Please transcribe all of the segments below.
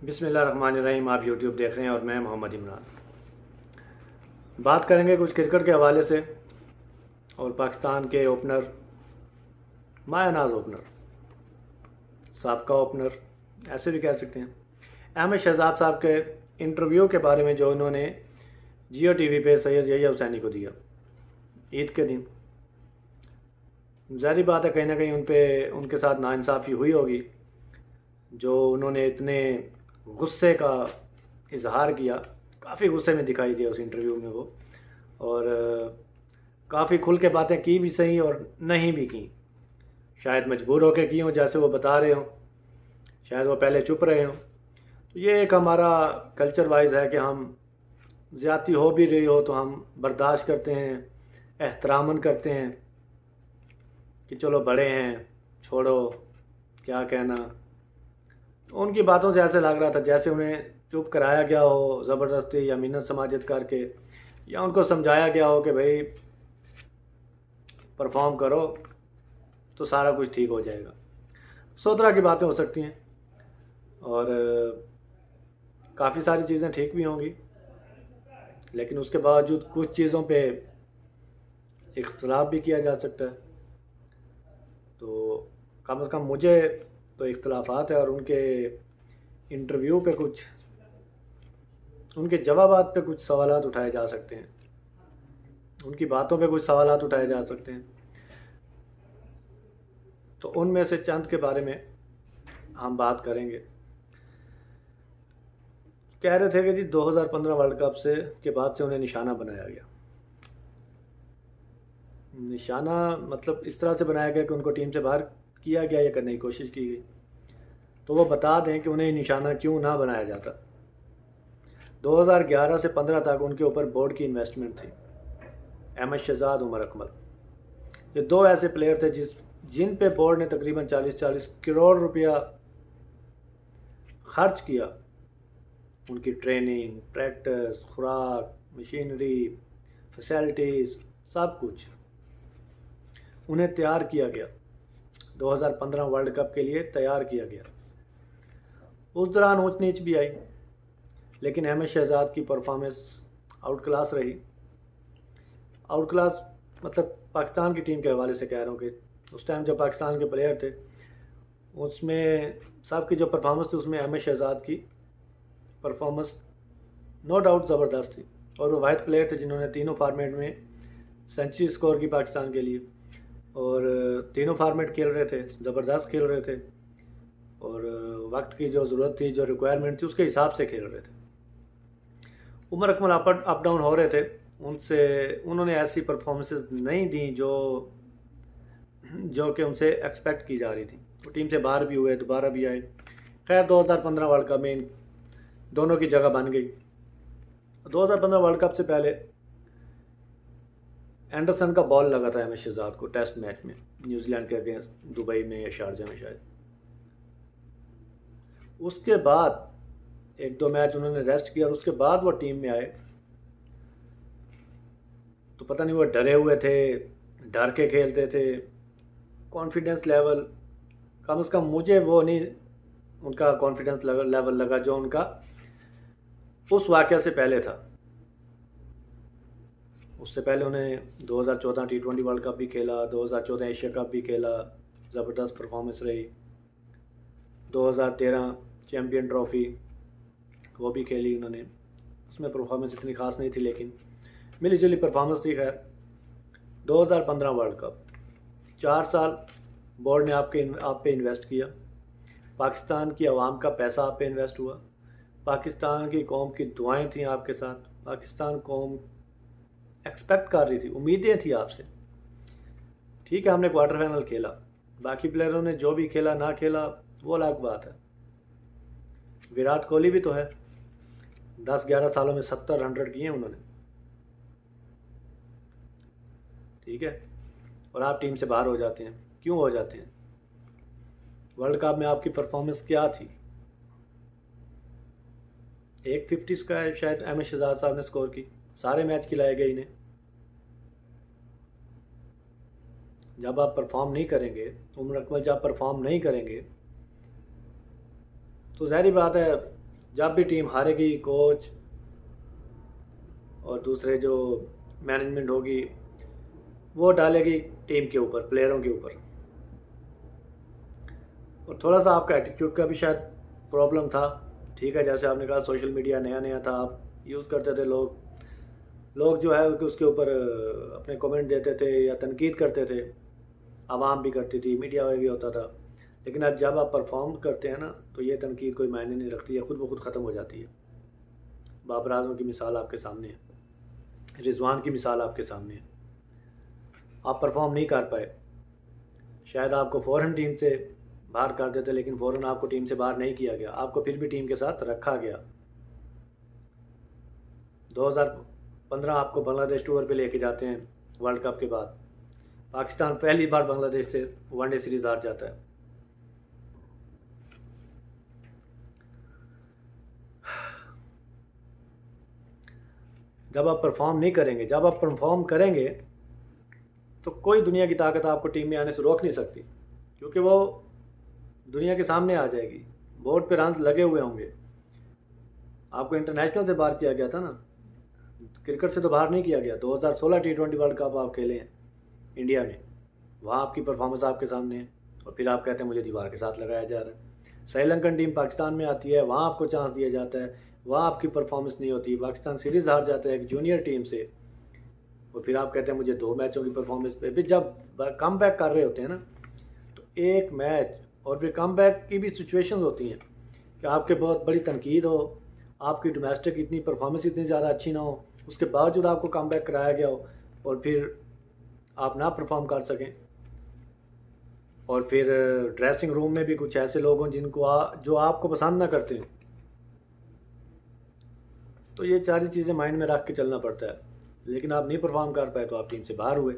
बिस्मिल्लाहिर्रहमानिर्रहीम। आप यूट्यूब देख रहे हैं और मैं मोहम्मद इमरान। बात करेंगे कुछ क्रिकेट के हवाले से और पाकिस्तान के ओपनर, मायानाज ओपनर, साबका ओपनर ऐसे भी कह सकते हैं, अहमद शहजाद साहब के इंटरव्यू के बारे में जो उन्होंने जियो टीवी पे सैयद यहिया हुसैनी को दिया ईद के दिन। ज़ाहिर बात है कहीं ना कहीं उनके साथ नाइंसाफ़ी हुई होगी, जो उन्होंने इतने गुस्से का इजहार किया। काफ़ी गुस्से में दिखाई दिया उस इंटरव्यू में वो, और काफ़ी खुल के बातें की भी सही और नहीं भी की। शायद मजबूर होकर की हों, जैसे वो बता रहे हों, शायद वो पहले चुप रहे हों। तो ये एक हमारा कल्चर वाइज है कि हम ज़्यादती हो भी रही हो तो हम बर्दाश्त करते हैं, एहतरामन करते हैं कि चलो बड़े हैं, छोड़ो क्या कहना। तो उनकी बातों से ऐसे लग रहा था जैसे उन्हें चुप कराया गया हो ज़बरदस्ती या मिन्नत समाजत करके, या उनको समझाया गया हो कि भाई परफॉर्म करो तो सारा कुछ ठीक हो जाएगा। 100 तरह की बातें हो सकती हैं और काफ़ी सारी चीज़ें ठीक भी होंगी, लेकिन उसके बावजूद कुछ चीज़ों पे इख्तलाफ भी किया जा सकता है। तो कम से कम मुझे तो इख्तलाफात है, और उनके इंटरव्यू पे कुछ, उनके जवाबात पे कुछ सवालात उठाए जा सकते हैं, उनकी बातों पे कुछ सवालात उठाए जा सकते हैं। तो उनमें से चंद के बारे में हम बात करेंगे। कह रहे थे कि जी 2015 वर्ल्ड कप से के बाद से उन्हें निशाना बनाया गया। निशाना मतलब इस तरह से बनाया गया कि उनको टीम से बाहर किया गया या करने की कोशिश की गई। तो वो बता दें कि उन्हें निशाना क्यों ना बनाया जाता। 2011 से 15 तक उनके ऊपर बोर्ड की इन्वेस्टमेंट थी। अहमद शहजाद, उमर अकमल, ये दो ऐसे प्लेयर थे जिन पे बोर्ड ने तकरीबन 40-40 करोड़ रुपया खर्च किया। उनकी ट्रेनिंग, प्रैक्टिस, खुराक, मशीनरी, फैसिलिटीज़, सब कुछ उन्हें तैयार किया गया। 2015 वर्ल्ड कप के लिए तैयार किया गया। उस दौरान ऊंच नीच भी आई, लेकिन अहमद शहजाद की परफॉर्मेंस आउट क्लास रही। आउट क्लास मतलब पाकिस्तान की टीम के हवाले से कह रहा हूँ कि उस टाइम जो पाकिस्तान के प्लेयर थे उसमें सब की जो परफॉर्मेंस थी उसमें अहमद शहजाद की परफॉर्मेंस नो डाउट ज़बरदस्त थी। और वो वाहिद प्लेयर थे जिन्होंने तीनों फार्मेट में सेंचुरी स्कोर की पाकिस्तान के लिए, और तीनों फार्मेट खेल रहे थे, ज़बरदस्त खेल रहे थे, और वक्त की जो ज़रूरत थी, जो रिक्वायरमेंट थी, उसके हिसाब से खेल रहे थे। उमर अकमल अप डाउन हो रहे थे, उन्होंने ऐसी परफॉर्मेंसेस नहीं दी जो कि उनसे एक्सपेक्ट की जा रही थी। तो टीम से बाहर भी हुए, दोबारा भी आए। खैर 2015 वर्ल्ड कप में इन दोनों की जगह बन गई। 2015 वर्ल्ड कप से पहले एंडरसन का बॉल लगा था अहमद शहजाद को टेस्ट मैच में, न्यूजीलैंड के अगेंस्ट, दुबई में या शारजा में शायद। उसके बाद 1-2 मैच उन्होंने रेस्ट किया और उसके बाद वो टीम में आए। तो पता नहीं वो डरे हुए थे, डर के खेलते थे, कॉन्फिडेंस लेवल, कम से कम मुझे वो नहीं उनका कॉन्फिडेंस लेवल लगा जो उनका उस वाक़या से पहले था। उससे पहले उन्हें 2014 T20 वर्ल्ड कप भी खेला, 2014 एशिया कप भी खेला, ज़बरदस्त परफॉर्मेंस रही। 2013 चैम्पियन ट्रॉफ़ी वो भी खेली उन्होंने, उसमें परफॉर्मेंस इतनी ख़ास नहीं थी लेकिन मिली जुली परफॉर्मेंस थी। खैर 2015 वर्ल्ड कप, 4 साल बोर्ड ने आप पे इन्वेस्ट किया, पाकिस्तान की आवाम का पैसा आप पे इन्वेस्ट हुआ, पाकिस्तान की कौम की दुआएं थी आपके साथ, पाकिस्तान कौम एक्सपेक्ट कर रही थी, उम्मीदें थी आपसे। ठीक है, हमने क्वार्टर फाइनल खेला, बाकी प्लेयरों ने जो भी खेला ना खेला वो अलग बात है। विराट कोहली भी तो है, 10-11 सालों में 70 100 किए उन्होंने, ठीक है, और आप टीम से बाहर हो जाते हैं। क्यों हो जाते हैं? वर्ल्ड कप में आपकी परफॉर्मेंस क्या थी? 150 का है शायद अहमद शहजाद साहब ने स्कोर की, सारे मैच खिलाए गए इन्हें। जब आप परफॉर्म नहीं करेंगे, उमर अकमल जब परफॉर्म नहीं करेंगे, तो ज़ाहिर बात है जब भी टीम हारेगी, कोच और दूसरे जो मैनेजमेंट होगी वो डालेगी टीम के ऊपर, प्लेयरों के ऊपर। और थोड़ा सा आपका एटीट्यूड का भी शायद प्रॉब्लम था, ठीक है। जैसे आपने कहा सोशल मीडिया नया नया था, आप यूज़ करते थे, लोग जो है उसके ऊपर अपने कमेंट देते थे या तनकीद करते थे, आवाम भी करती थी, मीडिया में भी होता था। लेकिन अब जब आप परफॉर्म करते हैं ना तो ये तनकीद कोई मायने नहीं रखती है, खुद ब खुद ख़त्म हो जाती है। बाबर आजम की मिसाल आपके सामने है, रिजवान की मिसाल आपके सामने है। आप परफॉर्म नहीं कर पाए, शायद आपको फ़ौरन टीम से बाहर कर देते, लेकिन फ़ौरन आपको टीम से बाहर नहीं किया गया, आपको फिर भी टीम के साथ रखा गया। 2015 आपको बांग्लादेश टूर पे लेके जाते हैं, वर्ल्ड कप के बाद पाकिस्तान पहली बार बांग्लादेश से वनडे सीरीज़ हार जाता है। जब आप परफॉर्म नहीं करेंगे, जब आप परफॉर्म करेंगे तो कोई दुनिया की ताकत आपको टीम में आने से रोक नहीं सकती, क्योंकि वो दुनिया के सामने आ जाएगी, बोर्ड पे रन्स लगे हुए होंगे। आपको इंटरनेशनल से बाहर किया गया था ना, क्रिकेट से तो बाहर नहीं किया गया। 2016 T20 वर्ल्ड कप आप खेले हैं इंडिया में, वहाँ आपकी परफॉर्मेंस आपके सामने है, और फिर आप कहते हैं मुझे दीवार के साथ लगाया जा रहा है। श्रीलंकन टीम पाकिस्तान में आती है, वहाँ आपको चांस दिया जाता है, वहाँ आपकी परफॉर्मेंस नहीं होती, पाकिस्तान सीरीज़ हार जाता है एक जूनियर टीम से, और फिर आप कहते हैं मुझे 2 मैचों की परफॉर्मेंस पे। फिर जब कम बैक कर रहे होते हैं ना, तो एक मैच और फिर कम बैक की भी सिचुएशंस होती हैं कि आपके बहुत बड़ी तनकीद हो, आपकी डोमेस्टिक इतनी परफॉर्मेंस इतनी ज़्यादा अच्छी ना हो, उसके बावजूद आपको कम बैक कराया गया हो, और फिर आप ना परफॉर्म कर सकें। और फिर ड्रेसिंग रूम में भी कुछ ऐसे लोग हों जो आपको पसंद ना करते हैं। तो ये सारी चीज़ें माइंड में रख के चलना पड़ता है। लेकिन आप नहीं परफॉर्म कर पाए तो आप टीम से बाहर हुए।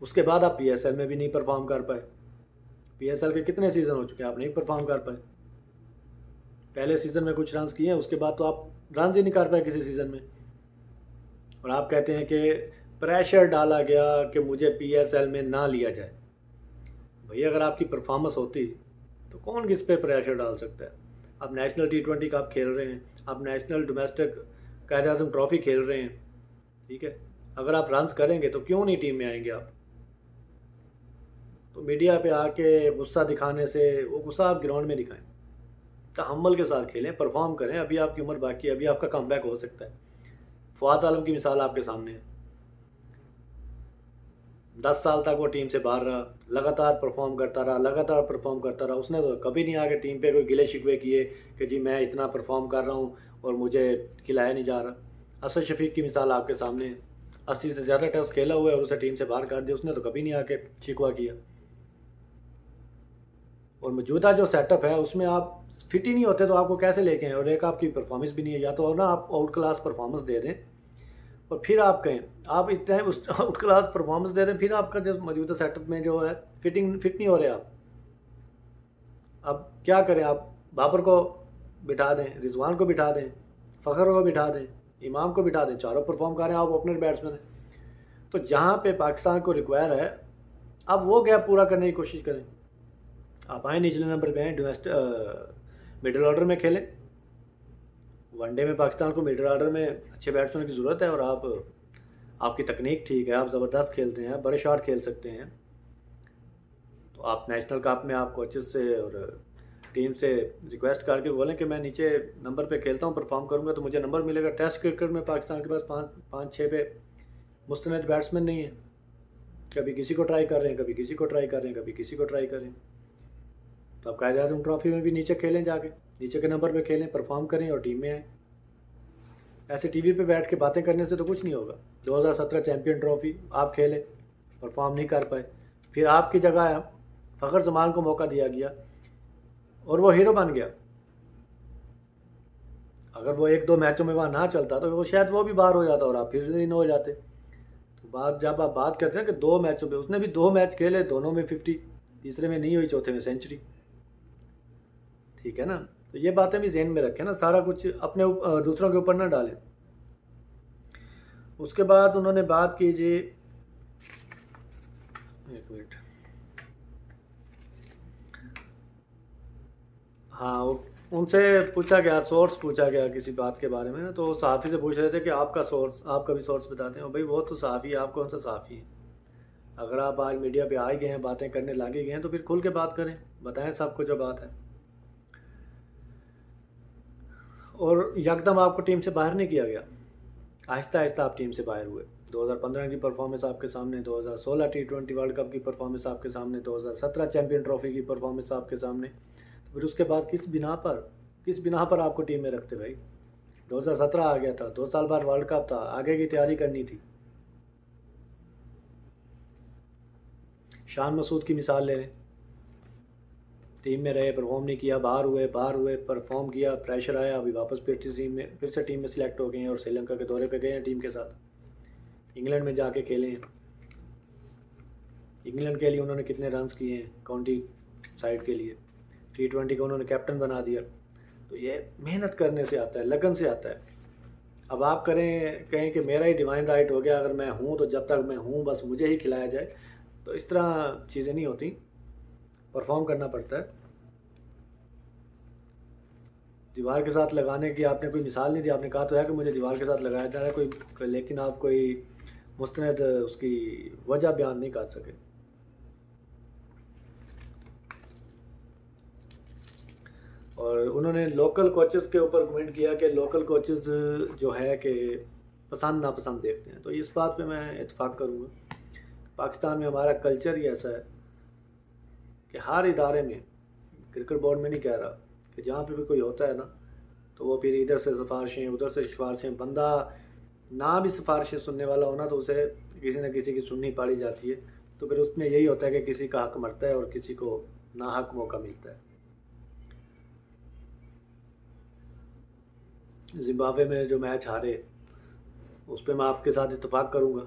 उसके बाद आप PSL में भी नहीं परफॉर्म कर पाए। PSL के कितने सीज़न हो चुके हैं, आप नहीं परफॉर्म कर पाए। पहले सीज़न में कुछ रन्स किए हैं, उसके बाद तो आप रन्स ही नहीं कर पाए किसी सीज़न में। और आप कहते हैं कि प्रेशर डाला गया कि मुझे PSL में ना लिया जाए। भैया अगर आपकी परफॉर्मेंस होती तो कौन किस पे प्रेशर डाल सकता है। आप नेशनल T20 कप खेल रहे हैं, आप नेशनल डोमेस्टिक कायद आज़म ट्रॉफ़ी खेल रहे हैं, ठीक है। अगर आप रन्स करेंगे तो क्यों नहीं टीम में आएंगे आप। तो मीडिया पे आके गुस्सा दिखाने से, वो गुस्सा आप ग्राउंड में दिखाएं, तहम्मुल के साथ खेलें, परफॉर्म करें। अभी आपकी उम्र बाकी है, अभी आपका कमबैक हो सकता है। फवाद आलम की मिसाल आपके सामने है, 10 साल तक वो टीम से बाहर रहा, लगातार परफॉर्म करता रहा। उसने तो कभी नहीं आके टीम पे कोई गिले शिकवे किए कि जी मैं इतना परफॉर्म कर रहा हूँ और मुझे खिलाया नहीं जा रहा। असद शफीक की मिसाल आपके सामने है, 80 से ज़्यादा टेस्ट खेला हुआ है और उसे टीम से बाहर कर दिया, उसने तो कभी नहीं आके शिकवा किया। और मौजूदा जो सेटअप है उसमें आप फिट ही नहीं होते तो आपको कैसे लेके आए। और एक आपकी परफॉर्मेंस भी नहीं है, या तो ना आप आउट क्लास परफॉर्मेंस दे दें और फिर आप कहें आप इस टाइम उस आउट क्लास परफॉर्मेंस दे रहे हैं, फिर आपका जो मौजूदा सेटअप में जो है फिट नहीं हो रहे आप। अब क्या करें, आप बाबर को बिठा दें, रिजवान को बिठा दें, फ़खर को बिठा दें, इमाम को बिठा दें, चारों परफॉर्म कर रहे हैं, आप ओपनर बैट्समैन हैं। तो जहाँ पे पाकिस्तान को रिक्वायर है अब वो गैप पूरा करने की कोशिश करें। आप आए निचले नंबर पे आए, मिडिल ऑर्डर में खेलें। वनडे में पाकिस्तान को मिडिल ऑर्डर में अच्छे बैट्समैन की ज़रूरत है, और आपकी तकनीक ठीक है, आप ज़बरदस्त खेलते हैं, बड़े शॉट खेल सकते हैं, तो आप नेशनल कप में आप कोचेस से और टीम से रिक्वेस्ट करके बोलें कि मैं नीचे नंबर पे खेलता हूँ, परफॉर्म करूँगा तो मुझे नंबर मिलेगा। टेस्ट क्रिकेट में पाकिस्तान के पास 5-6 पे मुस्तनद बैट्समैन नहीं है, कभी किसी को ट्राई कर रहे हैं, कभी किसी को ट्राई कर रहे हैं, कभी किसी को ट्राई कर रहे हैं। तो आप कायद आज़म ट्रॉफ़ी में भी नीचे खेलें, जाके नीचे के नंबर पे खेलें, परफॉर्म करें और टीम में आएँ। ऐसे टीवी पे बैठ के बातें करने से तो कुछ नहीं होगा। 2017 चैम्पियन ट्रॉफ़ी आप खेले, परफॉर्म नहीं कर पाए, फिर आपकी जगह फ़खर जमान को मौका दिया गया और वो हीरो बन गया। अगर वो 1-2 मैचों में वहाँ ना चलता तो वो शायद वो भी बाहर हो जाता और आप फिर इन हो जाते। तो जब आप बात करते हैं कि 2 मैचों पे, उसने भी 2 मैच खेले, दोनों में 50, तीसरे में नहीं हुई, चौथे में सेंचुरी, ठीक है ना। तो ये बातें भी ज़हन में रखें ना, सारा कुछ अपने दूसरों के ऊपर ना डालें। उसके बाद उन्होंने बात की जी, एक मिनट, हाँ, वो उनसे पूछा गया, सोर्स पूछा गया किसी बात के बारे में ना, तो सहाफ़ी से पूछ रहे थे कि आपका सोर्स, आपका भी सोर्स बताते हैं। भाई वो तो सहाफ़ी है, आप कौन सा सहाफ़ी है? अगर आप आज मीडिया पे आ ही गए हैं, बातें करने लगे गए हैं, तो फिर खुल के बात करें, बताएं सबको जो बात है। और यकदम आपको टीम से बाहर नहीं किया गया, आहिस्ता आहिस्ता आप टीम से बाहर हुए। 2015 की परफॉर्मेंस आपके सामने, 2016 T20 वर्ल्ड कप की परफॉर्मेंस आपके सामने, 2017 चैम्पियन ट्रॉफी की परफॉर्मेंस आपके सामने। तो फिर उसके बाद किस बिना पर आपको टीम में रखते भाई? 2017 आ गया था, 2 साल बाद वर्ल्ड कप था, आगे की तैयारी करनी थी। शान मसूद की मिसाल ले लें, टीम में रहे, परफॉर्म नहीं किया, बाहर हुए, परफॉर्म किया, प्रेशर आया, अभी वापस फिर से टीम में सिलेक्ट हो गए हैं और श्रीलंका के दौरे पे गए हैं टीम के साथ। इंग्लैंड में जाके खेले हैं, इंग्लैंड के लिए उन्होंने कितने रन्स किए हैं काउंटी साइड के लिए, T20 को उन्होंने कैप्टन बना दिया। तो ये मेहनत करने से आता है, लगन से आता है। अब आप कहें कि मेरा ही डिवाइन राइट हो गया, अगर मैं हूँ तो जब तक मैं हूँ बस मुझे ही खिलाया जाए, तो इस तरह चीज़ें नहीं होती, परफॉर्म करना पड़ता है। दीवार के साथ लगाने की आपने कोई मिसाल नहीं दी, आपने कहा तो है कि मुझे दीवार के साथ लगाया जा रहा है कोई, लेकिन आप कोई मुस्तनद उसकी वजह बयान नहीं कर सके। और उन्होंने लोकल कोचेस के ऊपर कमेंट किया कि लोकल कोचेस जो है कि पसंद नापसंद देखते हैं। तो इस बात पे मैं इत्फाक करूँगा, पाकिस्तान में हमारा कल्चर ही ऐसा है कि हर इदारे में, क्रिकेट बोर्ड में नहीं कह रहा, कि जहाँ पे भी कोई होता है ना, तो वो फिर इधर से सिफारिशें, उधर से सिफारिशें, बंदा ना भी सिफारिशें सुनने वाला होना तो उसे किसी न किसी की सुननी पड़ी जाती है। तो फिर उसमें यही होता है कि किसी का हक मरता है और किसी को नाहक मौका मिलता है। जिम्बाब्वे में जो मैच हारे, उस पर मैं आपके साथ इत्तेफाक करूँगा।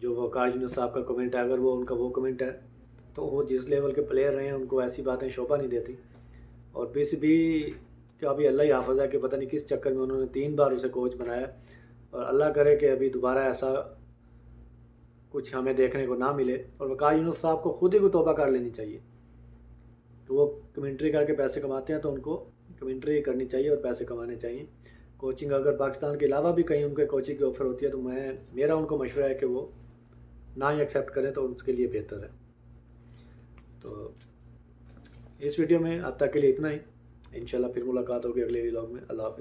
जो वकार यूनुस साहब का कमेंट है, अगर वो उनका वो कमेंट है, तो वो जिस लेवल के प्लेयर रहे हैं उनको ऐसी बातें शोभा नहीं देती। और PCB का भी अल्लाह ही हाफ़िज़ है कि पता नहीं किस चक्कर में उन्होंने 3 बार उसे कोच बनाया, और अल्लाह करे कि अभी दोबारा ऐसा कुछ हमें देखने को ना मिले। और वकार यूनुस साहब को खुद ही को तौबा कर लेनी चाहिए। तो वो कमेंट्री करके पैसे कमाते हैं, तो उनको कमेंट्री करनी चाहिए और पैसे कमाने चाहिए। कोचिंग अगर पाकिस्तान के अलावा भी कहीं उनके कोचिंग की ऑफ़र होती है, तो मेरा उनको मशवरा है कि वो ना ही एक्सेप्ट करें, तो उसके लिए बेहतर है। तो इस वीडियो में अब तक के लिए इतना ही, इंशाल्लाह फिर मुलाकात होगी अगले व्लॉग में। अल्लाह हाफ़िज़।